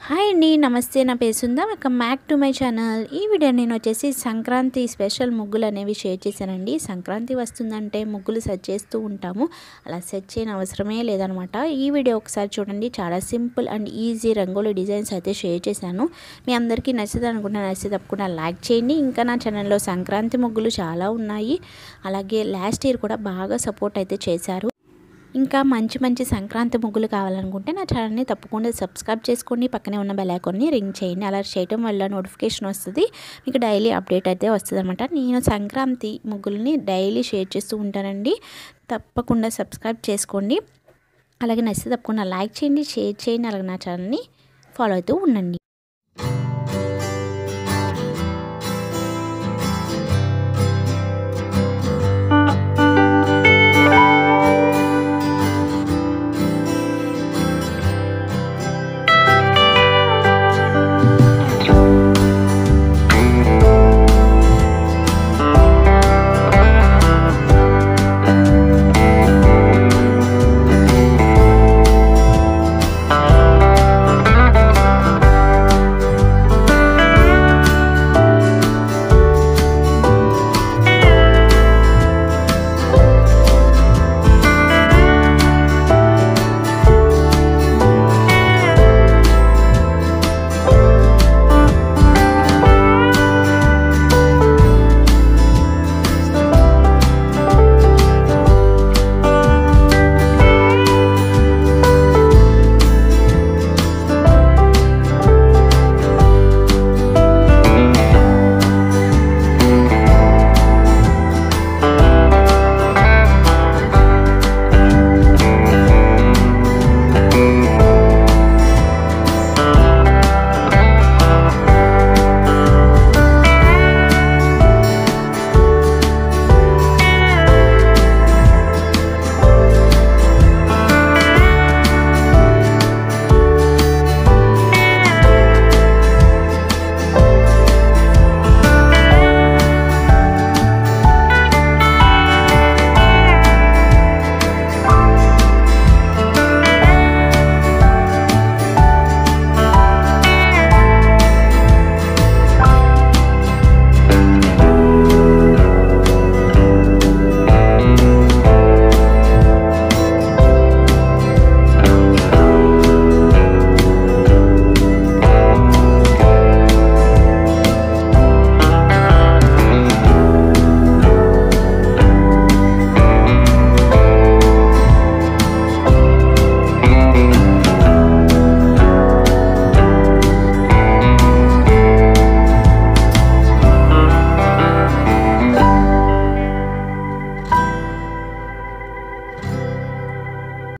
Hi అండి, నమస్తే. నా పేరు Sunda. Welcome back to my channel. ఈ వీడియో నేను వచ్చేసి సంక్రాంతి స్పెషల్ ముగ్గులు అనేవి షేర్ చేశానండి. సంక్రాంతి వస్తుందంటే ముగ్గులు సెట్ చేస్తూ ఉంటాము. అలా సెట్ చేయని అవసరమే లేదనమాట. ఈ వీడియో ఒకసారి చూడండి. చాలా simple and easy rangoli designs అయితే షేర్ చేశాను. మీ అందరికీ నచ్చుతుంది అనుకుంటున్నా. నచ్చితే తప్పకుండా లైక్ చేయండి. ఇంకా నా ఛానల్లో సంక్రాంతి ముగ్గులు చాలా ఉన్నాయి. అలాగే లాస్ట్ ఇయర్ కూడా బాగా సపోర్ట్ అయితే చేశారు. ఇంకా మంచి మంచి సంక్రాంతి ముగ్గులు కావాలనుకుంటే నా ఛానల్ని తప్పకుండా సబ్స్క్రైబ్ చేసుకోండి. పక్కనే ఉన్న బెల్ ఐకాన్ని రింగ్ చేయండి. అలా చేయడం వల్ల నోటిఫికేషన్ వస్తుంది, మీకు డైలీ అప్డేట్ అయితే వస్తుంది అనమాట. నేను సంక్రాంతి ముగ్గులని డైలీ షేర్ చేస్తూ ఉంటానండి. తప్పకుండా సబ్స్క్రైబ్ చేసుకోండి. అలాగే నచ్చితే తప్పకుండా లైక్ చేయండి, షేర్ చేయండి. అలాగే నా ఛానల్ని ఫాలో అవుతూ ఉండండి.